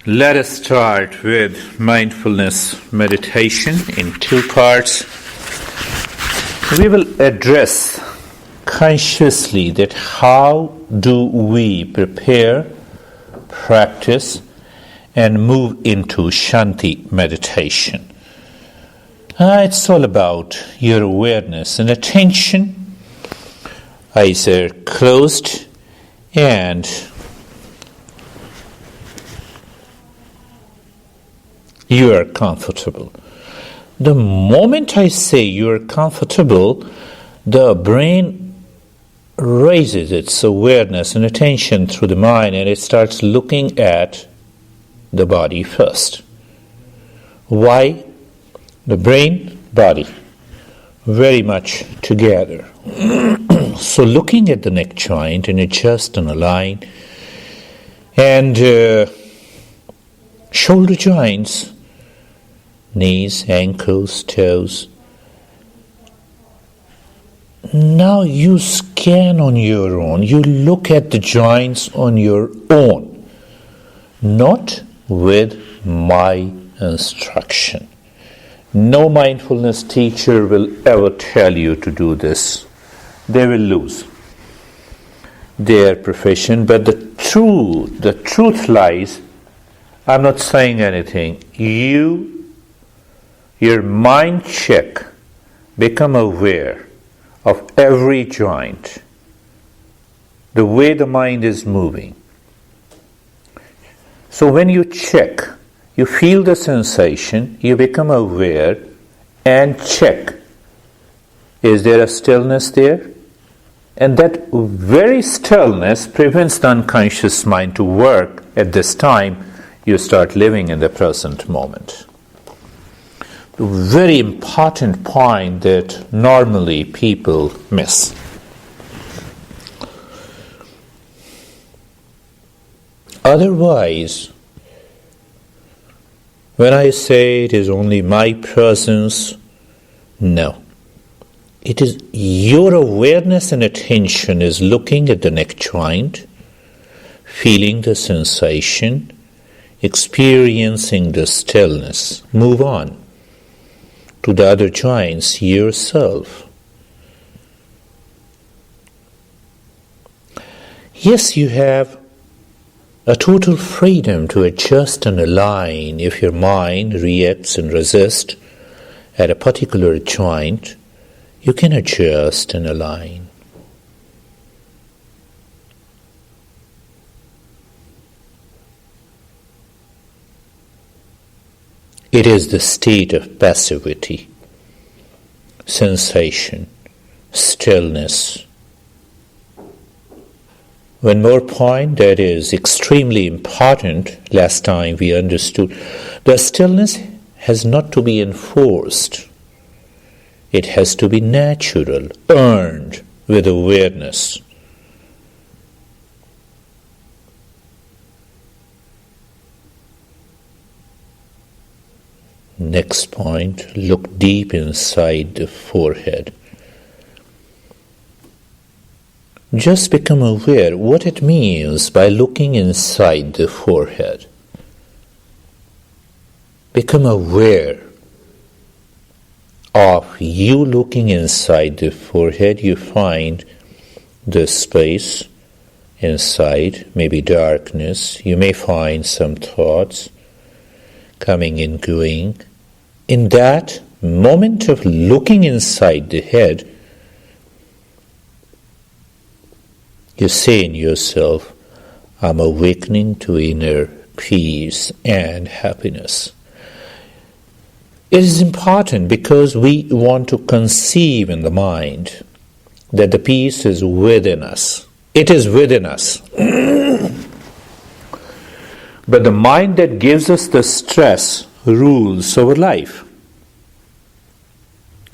Let us start with mindfulness meditation in two parts. We will address consciously that how do we prepare, practice, and move into Shanti meditation. It's all about your awareness and attention. Eyes are closed and you are comfortable. The moment I say you are comfortable, the brain raises its awareness and attention through the mind and it starts looking at the body first. Why? The brain, body, very much together. So looking at the neck joint and adjust and align, and shoulder joints, knees, ankles, toes. Now you scan on your own. You look at the joints on your own, not with my instruction. No mindfulness teacher will ever tell you to do this. They will lose their profession. But the truth lies, I'm not saying anything. Your mind check, become aware of every joint, the way the mind is moving. So when you check, you feel the sensation, you become aware and check, is there a stillness there? And that very stillness prevents the unconscious mind to work. At this time, you start living in the present moment. A very important point that normally people miss. Otherwise, when I say it is only my presence, no. It is your awareness and attention is looking at the neck joint, feeling the sensation, experiencing the stillness. Move on to the other joints yourself. Yes, you have a total freedom to adjust and align if your mind reacts and resists at a particular joint. You can adjust and align. It is the state of passivity, sensation, stillness. One more point that is extremely important, last time we understood, the stillness has not to be enforced. It has to be natural, earned with awareness. Next point, look deep inside the forehead. Just become aware what it means by looking inside the forehead. Become aware of you looking inside the forehead. You find the space inside, maybe darkness. You may find some thoughts coming and going. In that moment of looking inside the head, you say in yourself, I'm awakening to inner peace and happiness. It is important because we want to conceive in the mind that the peace is within us. It is within us. But the mind that gives us the stress rules our life.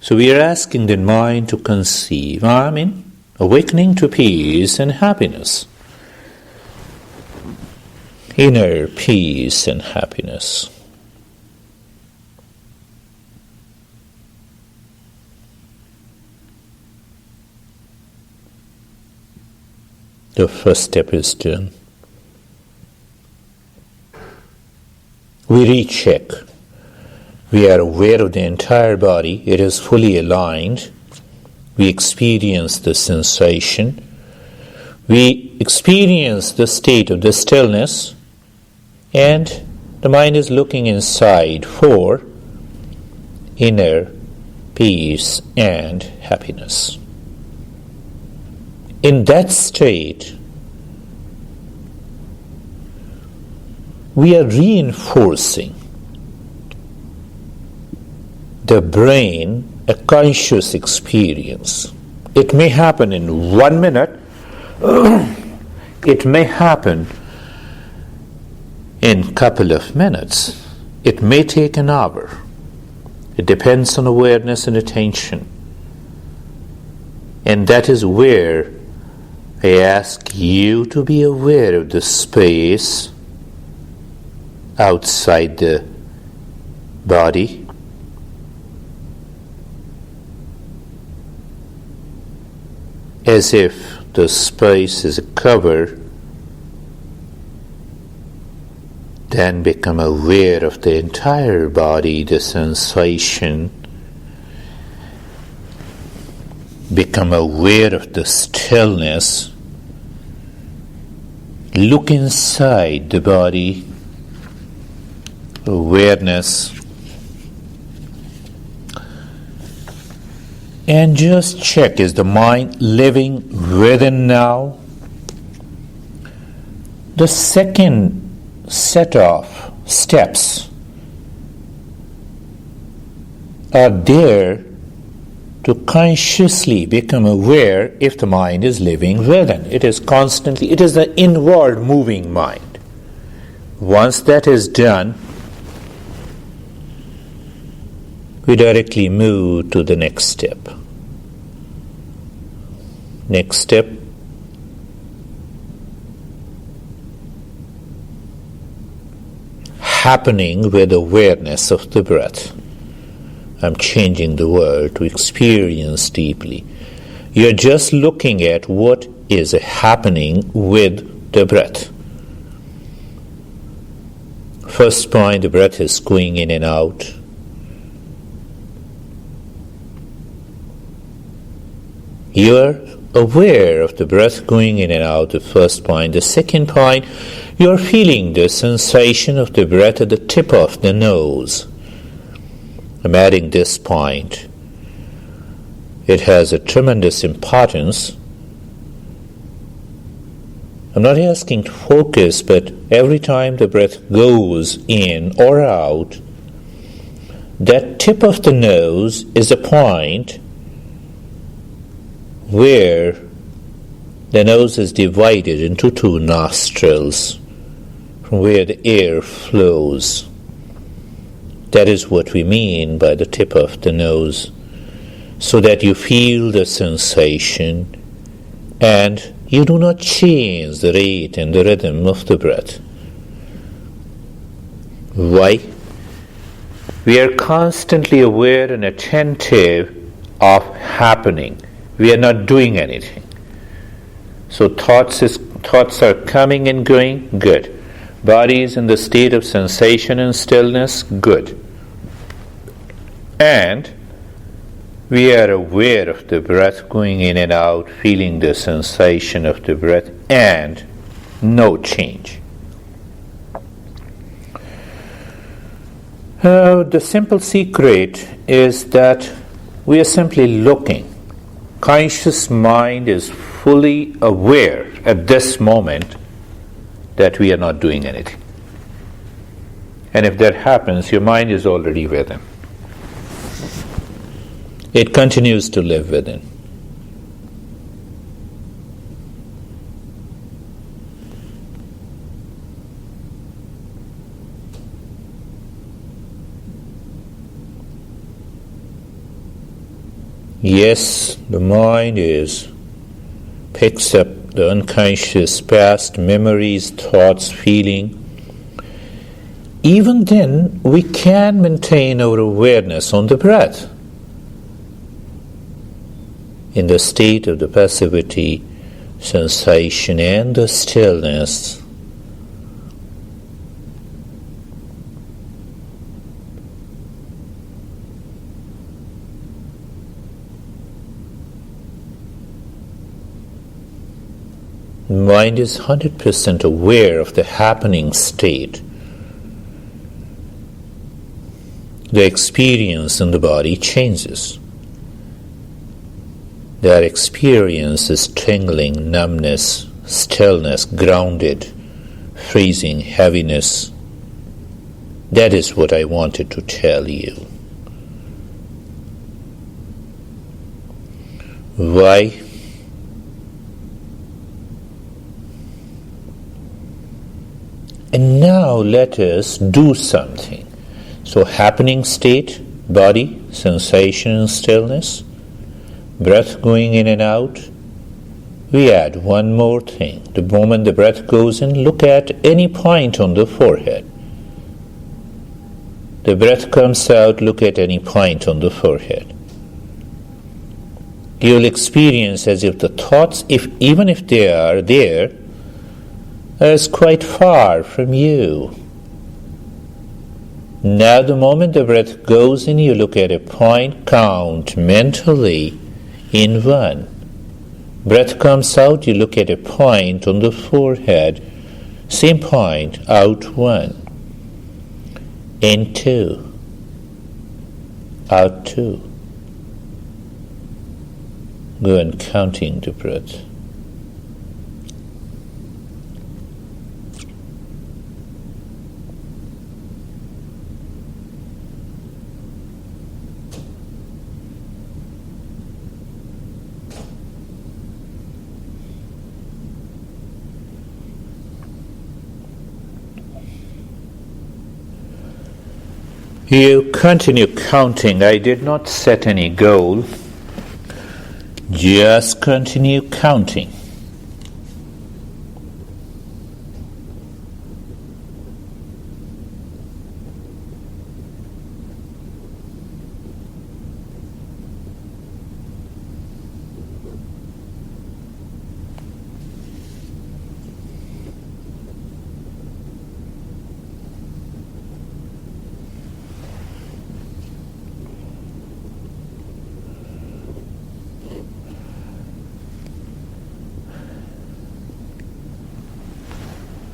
So we are asking the mind to conceive, awakening to peace and happiness. Inner peace and happiness. The first step is done. We recheck. We are aware of the entire body. It is fully aligned. We experience the sensation. We experience the state of the stillness, and the mind is looking inside for inner peace and happiness. In that state, we are reinforcing the brain a conscious experience. It may happen in 1 minute, it may happen in a couple of minutes, it may take an hour. It depends on awareness and attention. And that is where I ask you to be aware of the space outside the body, as if the space is a cover. Then become aware of the entire body, the sensation. Become aware of the stillness. Look inside the body. Awareness. And just check, is the mind living within now? The second set of steps are there to consciously become aware if the mind is living within. It is the inward moving mind. Once that is done, we directly move to the next step. Next step, happening with awareness of the breath. I'm changing the word to experience deeply. You're just looking at what is happening with the breath. First point, the breath is going in and out. You're aware of the breath going in and out, the first point. The second point, you're feeling the sensation of the breath at the tip of the nose. I'm adding this point. It has a tremendous importance. I'm not asking to focus, but every time the breath goes in or out, that tip of the nose is a point where the nose is divided into two nostrils, from where the air flows. That is what we mean by the tip of the nose, so that you feel the sensation and you do not change the rate and the rhythm of the breath. Why? We are constantly aware and attentive of happening. We are not doing anything. So thoughts are coming and going, good. Body is in the state of sensation and stillness, good. And we are aware of the breath going in and out, feeling the sensation of the breath, and no change. The simple secret is that we are simply looking. Conscious mind is fully aware at this moment that we are not doing anything. And if that happens, your mind is already within. It continues to live within. Yes, the mind picks up the unconscious past memories, thoughts, feeling. Even then, we can maintain our awareness on the breath. In the state of the passivity, sensation, and the stillness, Mind is 100% aware of the happening state. The experience in the body changes. That experience is tingling, numbness, stillness, grounded, freezing, heaviness. That is what I wanted to tell you. Why? And now let us do something. So happening state, body, sensation, stillness, breath going in and out. We add one more thing. The moment the breath goes in, look at any point on the forehead. The breath comes out, look at any point on the forehead. You'll experience as if the thoughts, even if they are there, are quite far from you. Now the moment the breath goes in, you look at a point, count mentally in one. Breath comes out, you look at a point on the forehead, same point, out one. In two, out two. Go on counting the breath. You continue counting. I did not set any goal. Just continue counting.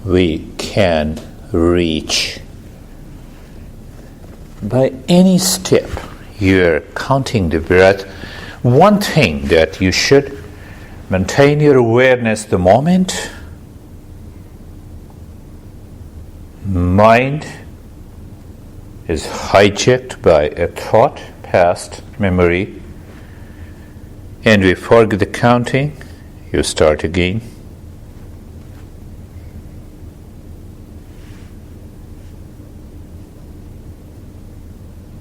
We can reach by any step. You're counting the breath. One thing that you should maintain your awareness the moment mind is hijacked by a thought, past memory, and we forget the counting, you start again.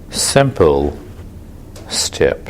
Simple step.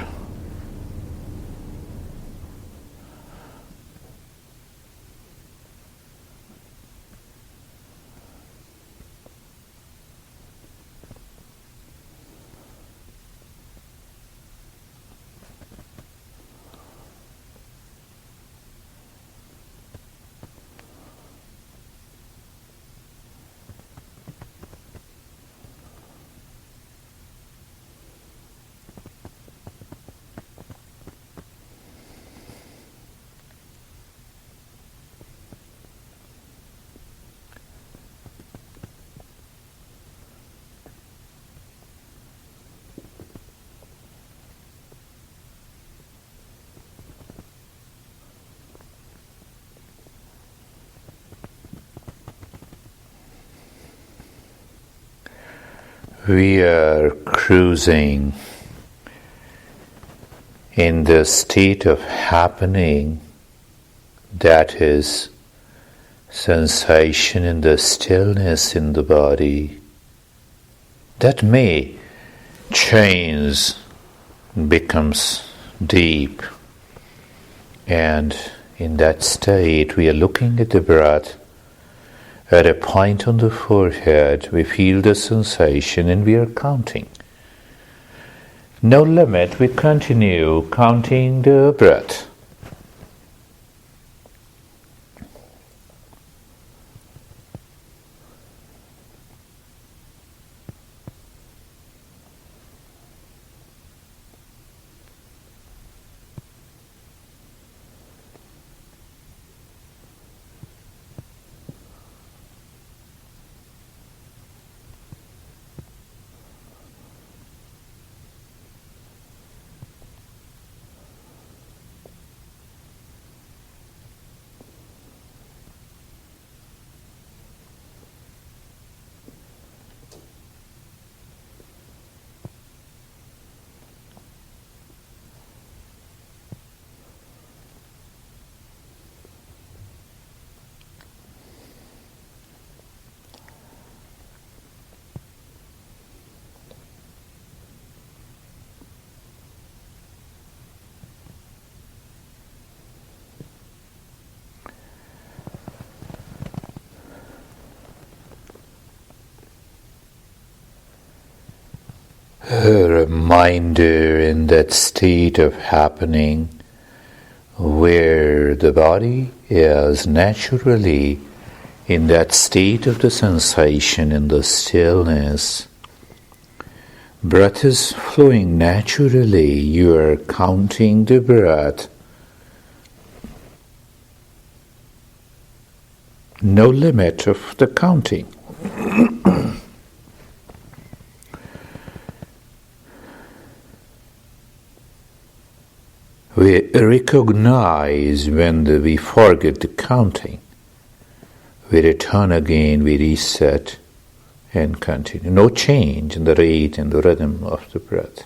We are cruising in the state of happening, that is sensation in the stillness in the body, that may change, becomes deep, and in that state we are looking at the breath. At a point on the forehead, we feel the sensation and we are counting. No limit, we continue counting the breath. A reminder in that state of happening where the body is naturally in that state of the sensation, in the stillness. Breath is flowing naturally. You are counting the breath. No limit of the counting. We recognize when we forget the counting. We return again, we reset and continue. No change in the rate and the rhythm of the breath.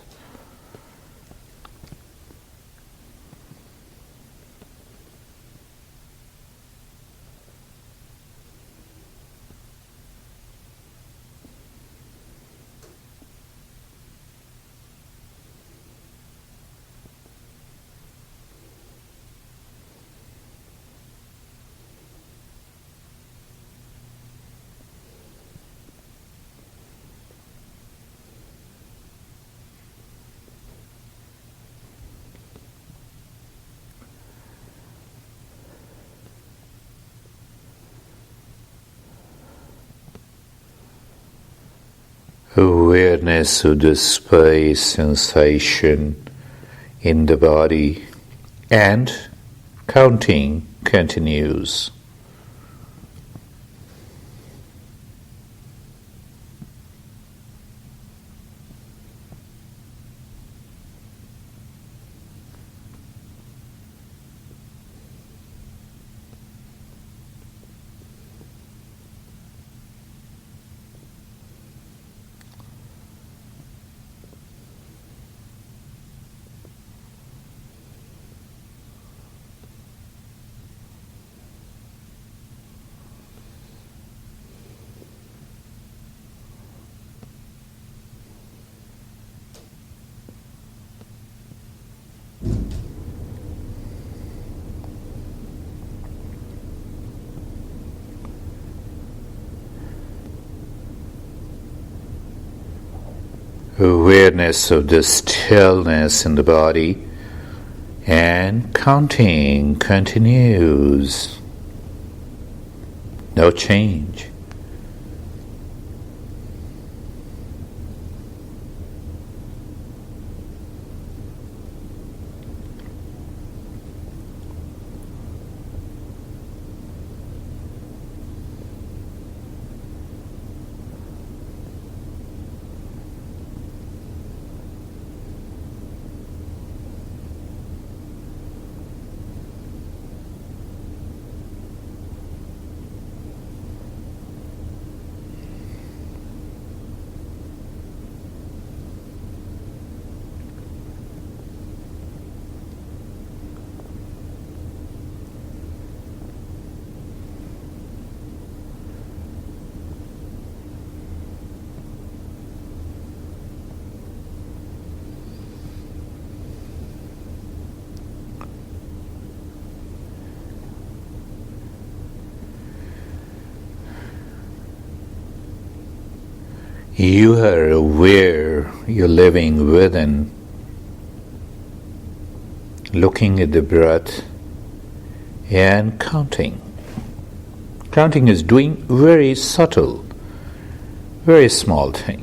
Awareness of the space sensation in the body, and counting continues. Awareness of the stillness in the body, and counting continues. No change. You are aware you're living within, looking at the breath and counting. Counting is doing very subtle, very small thing.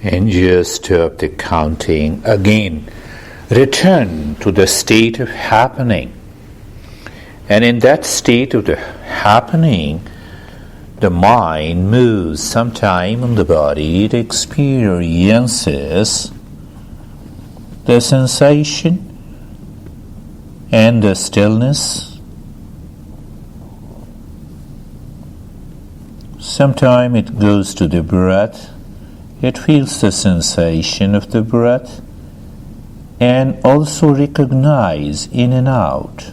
And just stop the counting. Again, return to the state of happening. And in that state of the happening, the mind moves sometime in the body. It experiences the sensation and the stillness. Sometime it goes to the breath. It feels the sensation of the breath and also recognize in and out.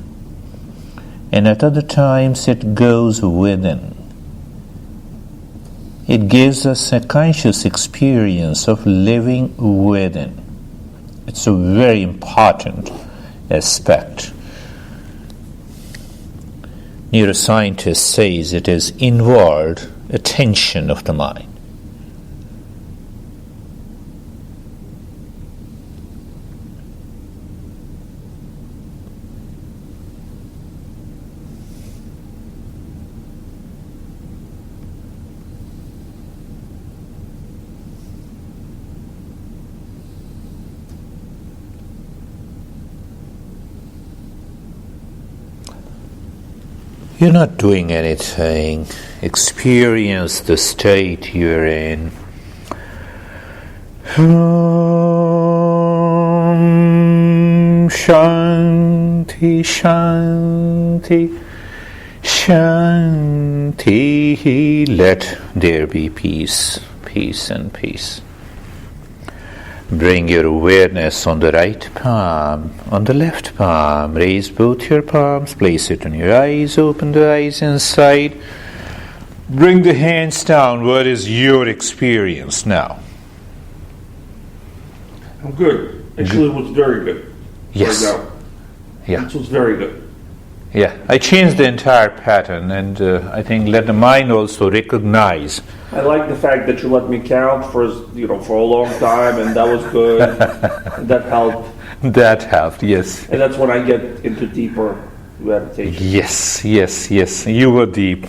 And at other times it goes within. It gives us a conscious experience of living within. It's a very important aspect. Neuroscientists say it is inward attention of the mind. You're not doing anything. Experience the state you're in. Shanti, Shanti, Shanti. Let there be peace, peace and peace. Bring your awareness on the right palm, on the left palm. Raise both your palms, place it on your eyes, open the eyes inside. Bring the hands down. What is your experience now? I'm good. Actually, it was very good. Yes. Right now. Yeah. It was very good. Yeah. I changed the entire pattern, and I think let the mind also recognize. I like the fact that you let me count for a long time, and that was good. That helped. That helped, yes. And that's when I get into deeper meditation. Yes, yes, yes. You were deep.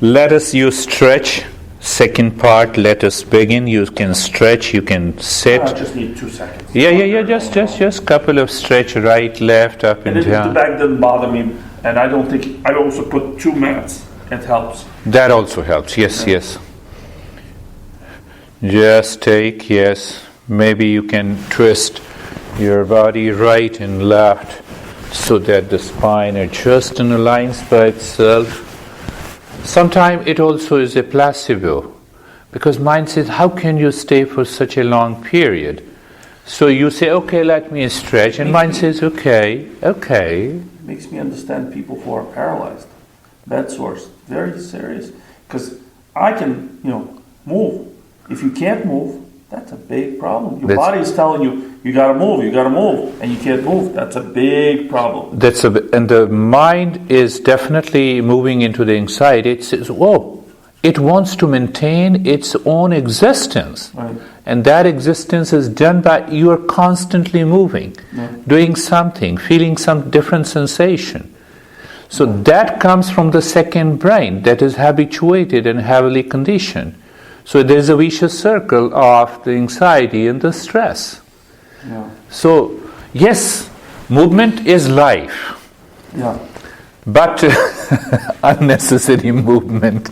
Let us use stretch. Second part, let us begin. You can stretch, you can sit. I just need 2 seconds. Yeah. Just couple of stretch, right, left, up and down. The back doesn't bother me, and I don't think I also put 2 mats. It helps. That also helps. Yes, yes. Just take, yes. Maybe you can twist your body right and left so that the spine adjusts and aligns by itself. Sometimes it also is a placebo, because mind says, how can you stay for such a long period? So you say, okay, let me stretch, and mind says, okay. It makes me understand people who are paralyzed. Bed sores, very serious, because I can, move. If you can't move, that's a big problem. Your body is telling you, you gotta move, and you can't move. That's a big problem. And the mind is definitely moving into the anxiety. It says, it wants to maintain its own existence. Right. And that existence is done by you are constantly moving, doing something, feeling some different sensation. So that comes from the second brain that is habituated and heavily conditioned. So there's a vicious circle of the anxiety and the stress. Yeah. So, yes, movement is life. Yeah. But unnecessary movement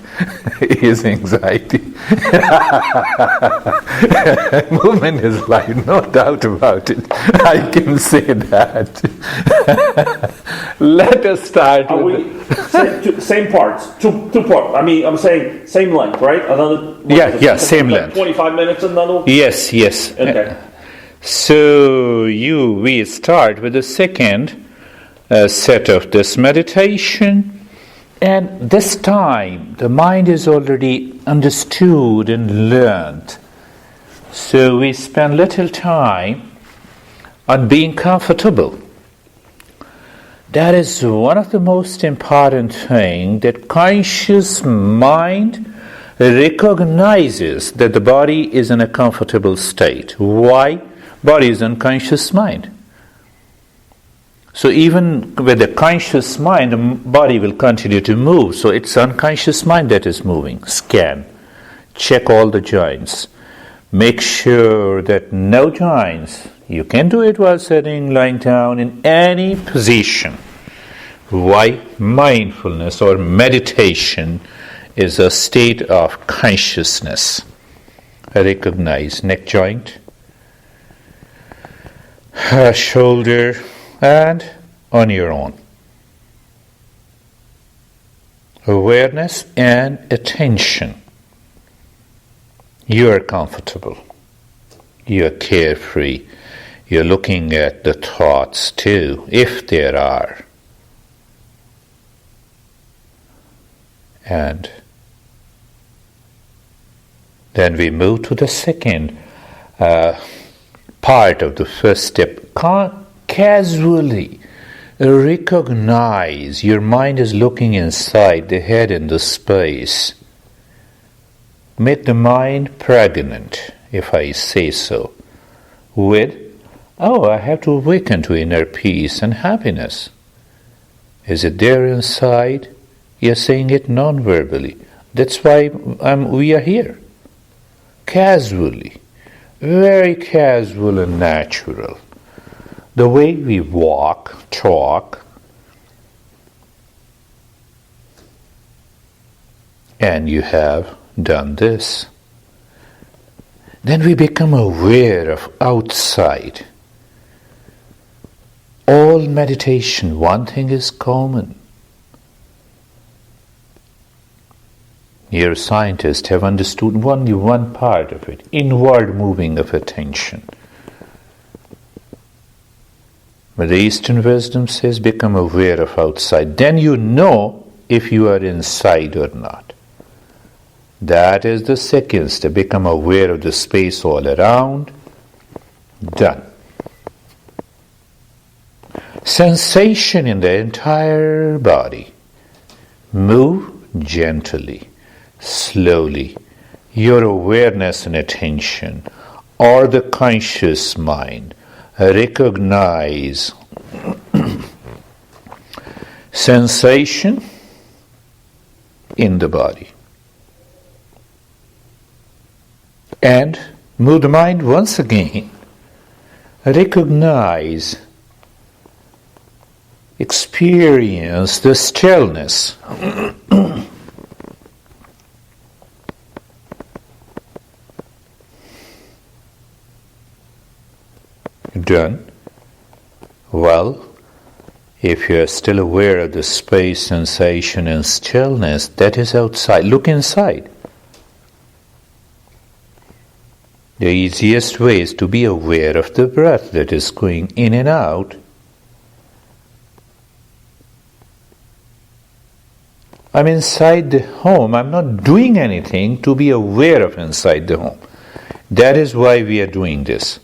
is anxiety. Movement is life, no doubt about it. I can say that. Let us start with same parts, two parts. I mean, I'm saying same length, right? Same length. 25 minutes another? Yes. Okay. So we start with the second set of this meditation, and this time the mind is already understood and learned. So we spend little time on being comfortable. That is one of the most important things, that conscious mind recognizes that the body is in a comfortable state. Why? Body is unconscious mind. So even with the conscious mind, the body will continue to move. So it's unconscious mind that is moving. Scan. Check all the joints. Make sure that no joints. You can do it while sitting, lying down, in any position. Why? Mindfulness or meditation is a state of consciousness. Recognize neck joint, shoulder, and on your own. Awareness and attention. You are comfortable. You are carefree. You're looking at the thoughts too, if there are. And then we move to the second part of the first step. Casually recognize your mind is looking inside the head in the space. Make the mind pregnant, if I say so, with, I have to awaken to inner peace and happiness. Is it there inside? You're saying it non-verbally. That's why we are here. Casually, very casual and natural. The way we walk, talk, and you have done this. Then we become aware of outside. All meditation, one thing is common. Neuroscientists have understood only one part of it, inward moving of attention. But the Eastern wisdom says become aware of outside. Then you know if you are inside or not. That is the second step. Become aware of the space all around. Done. Sensation in the entire body. Move gently, slowly. Your awareness and attention, or the conscious mind, recognize sensation in the body. And move the mind once again. Recognize, experience the stillness. Done? Well, if you are still aware of the space, sensation, and stillness, that is outside. Look inside. The easiest way is to be aware of the breath that is going in and out. I'm inside the home. I'm not doing anything to be aware of inside the home. That is why we are doing this.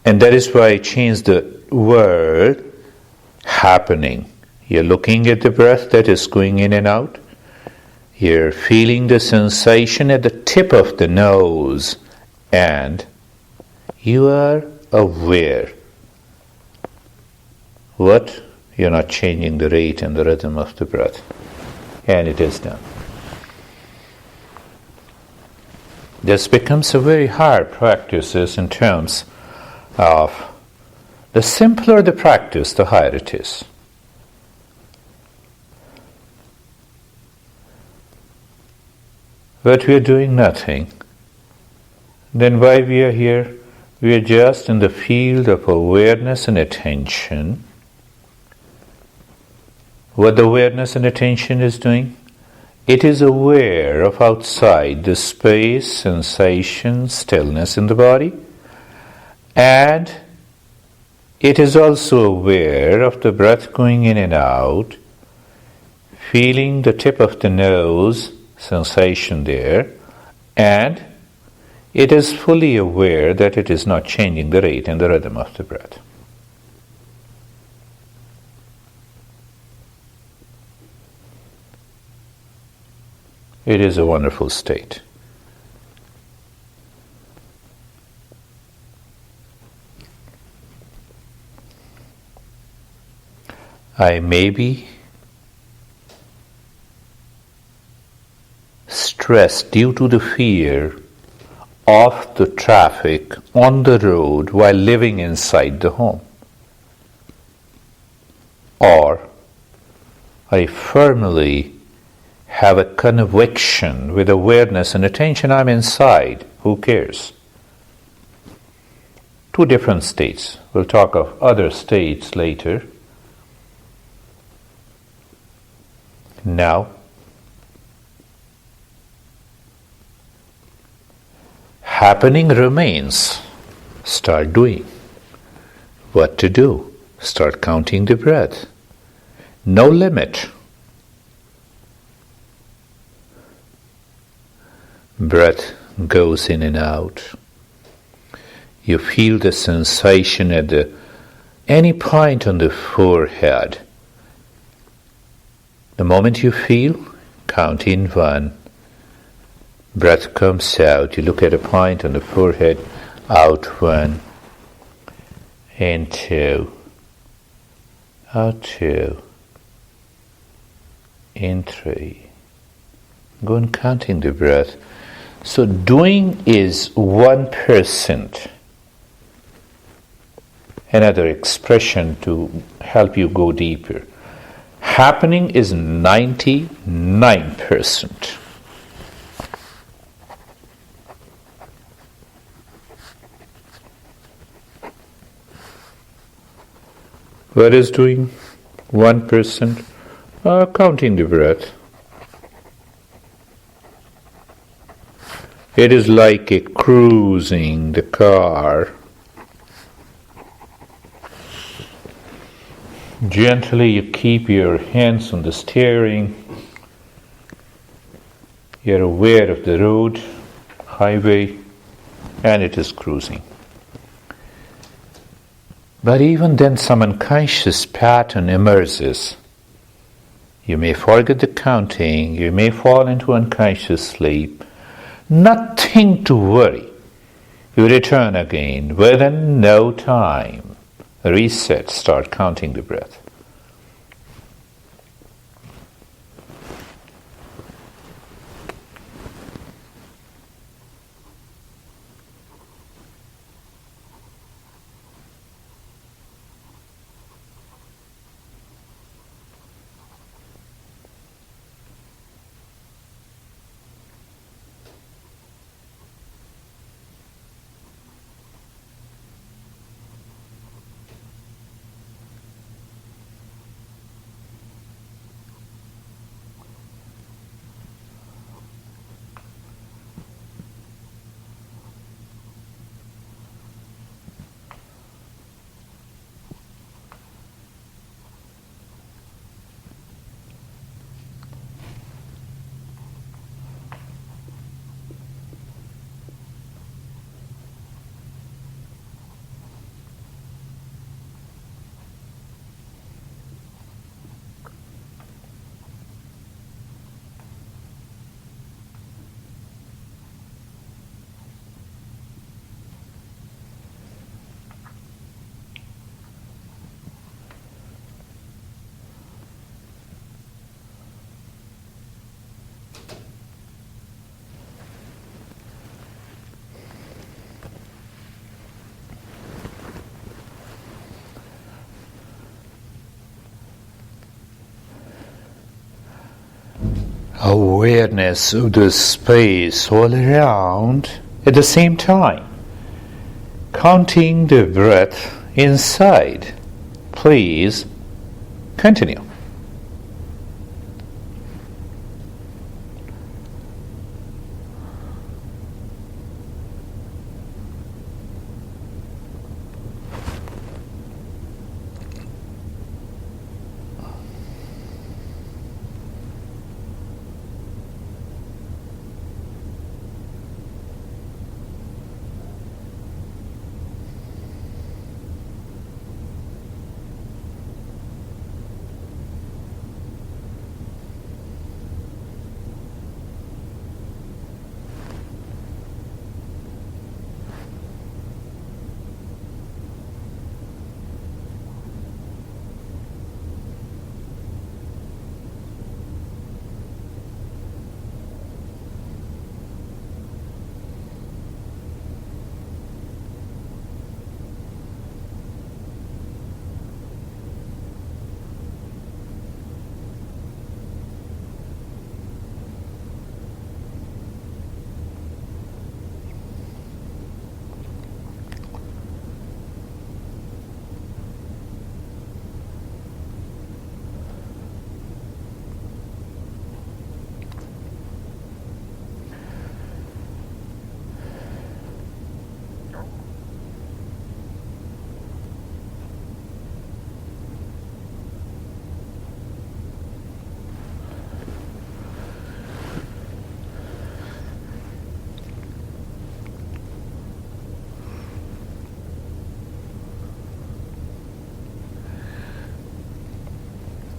And that is why I changed the word happening. You're looking at the breath that is going in and out. You're feeling the sensation at the tip of the nose. And you are aware. What? You're not changing the rate and the rhythm of the breath. And it is done. This becomes a very hard practice in terms of the simpler the practice, the higher it is. But we are doing nothing. Then why we are here? We are just in the field of awareness and attention. What the awareness and attention is doing? It is aware of outside the space, sensation, stillness in the body. And it is also aware of the breath going in and out, feeling the tip of the nose, sensation there, and it is fully aware that it is not changing the rate and the rhythm of the breath. It is a wonderful state. I may be stressed due to the fear off the traffic on the road while living inside the home? Or I firmly have a conviction with awareness and attention, I'm inside, who cares? Two different states. We'll talk of other states later. Now, happening remains. Start doing. What to do? Start counting the breath. No limit. Breath goes in and out. You feel the sensation at any point on the forehead. The moment you feel, count in 1. Breath comes out. You look at a point on the forehead, out 1, in 2, out 2, in 3. Go on counting the breath. So doing is 1%. Another expression to help you go deeper. Happening is 99%. What is doing? 1%. Counting the breath. It is like a cruising the car. Gently you keep your hands on the steering. You're aware of the road, highway, and it is cruising. But even then some unconscious pattern emerges. You may forget the counting, you may fall into unconscious sleep. Nothing to worry. You return again within no time. Reset, start counting the breath. Awareness of the space all around at the same time. Counting the breath inside. Please continue.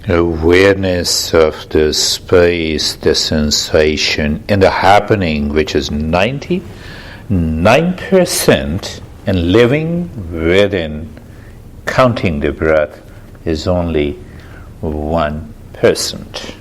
awareness of the space, the sensation, and the happening, which is 99%, and living within, counting the breath, is only 1%.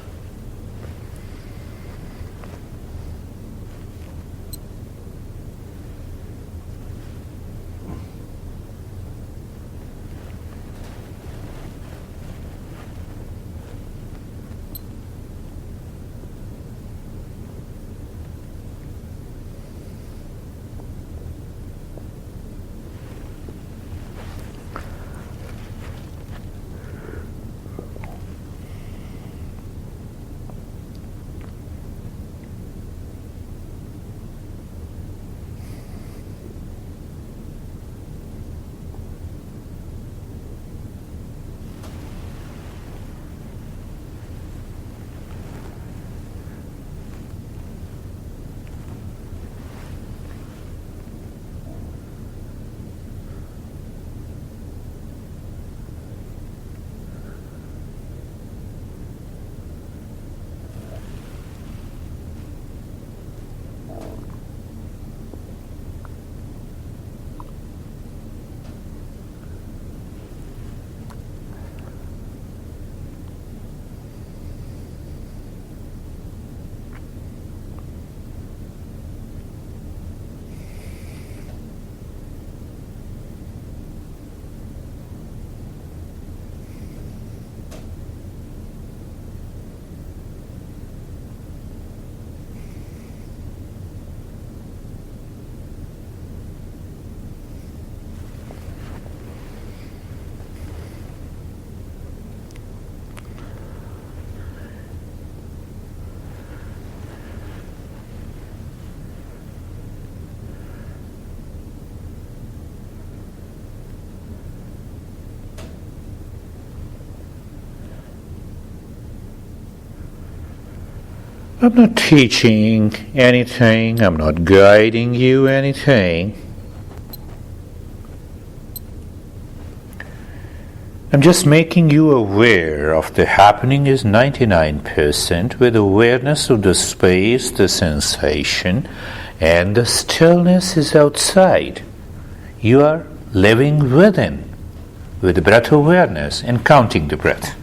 I'm not teaching anything, I'm not guiding you anything. I'm just making you aware of the happening is 99% with awareness of the space, the sensation, and the stillness is outside. You are living within with breath awareness and counting the breath.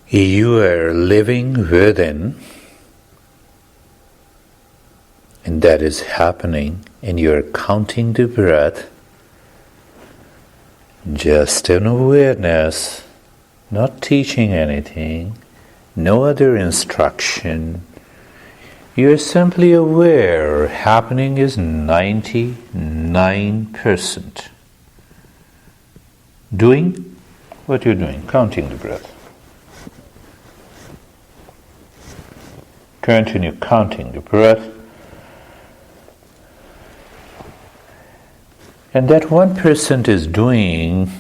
You are living within, and that is happening, and you are counting the breath, just an awareness, not teaching anything, no other instruction. You are simply aware. Happening is 99%. Doing what you're doing, counting the breath. Continue counting the breath. And that 1% is doing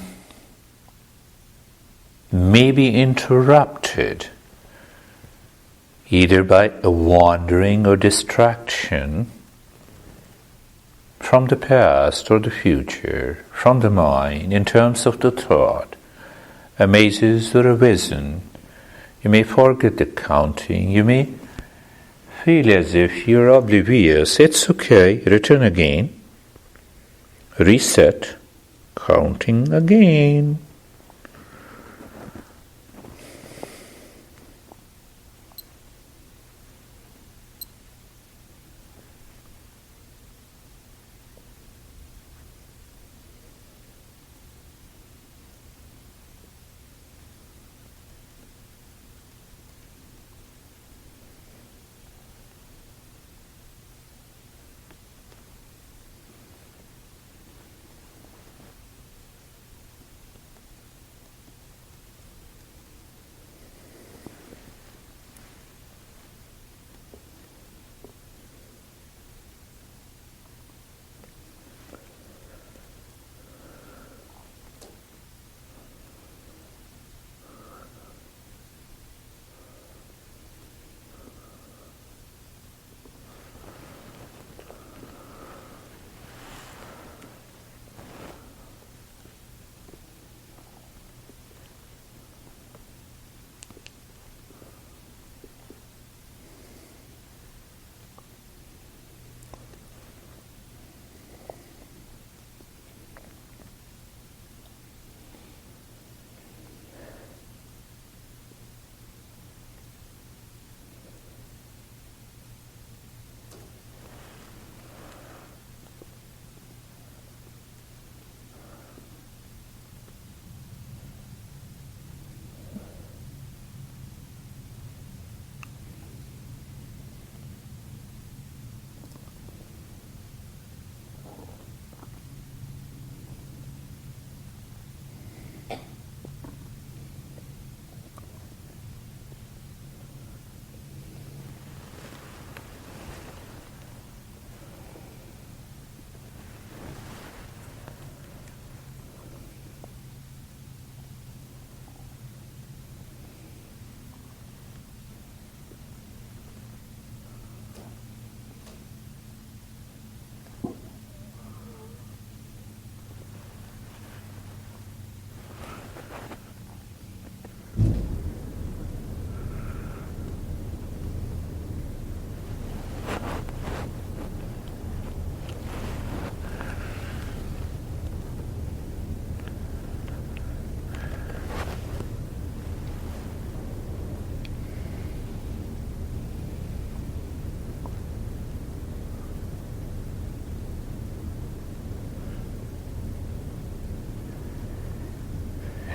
may be interrupted either by a wandering or distraction from the past or the future, from the mind, in terms of the thought, a mazes or a vision. You may forget the counting, you may feel as if you're oblivious. It's okay, return again, reset, counting again.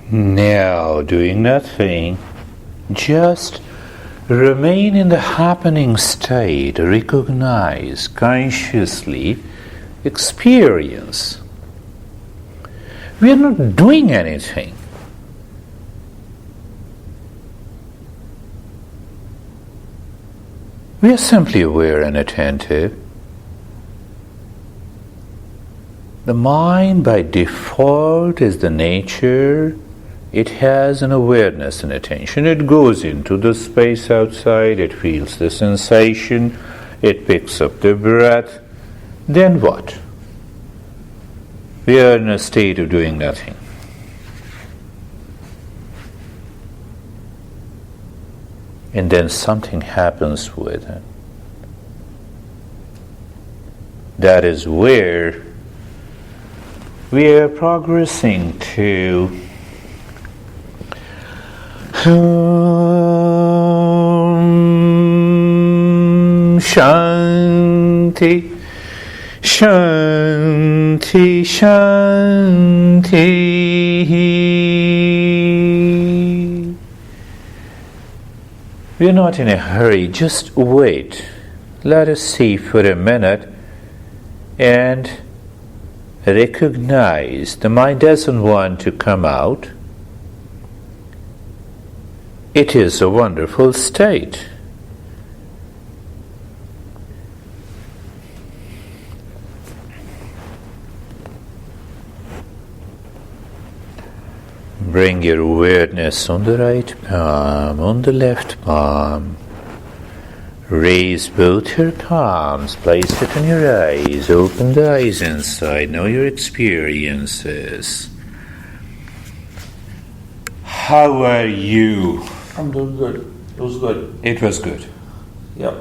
Now, doing nothing, just remain in the happening state, recognize, consciously experience. We are not doing anything. We are simply aware and attentive. The mind by default is the nature. It has an awareness and attention. It goes into the space outside, it feels the sensation, it picks up the breath. Then what? We are in a state of doing nothing. And then something happens with it. That is where we are progressing to Shanti. Shanti, Shanti. We are not in a hurry, just wait. Let us see for a minute and recognize the mind doesn't want to come out. It is a wonderful state. Bring your awareness on the right palm, on the left palm. Raise both your palms, place it on your eyes, open the eyes inside, know your experiences. How are you? I'm doing good. It was good. It was good. Yep.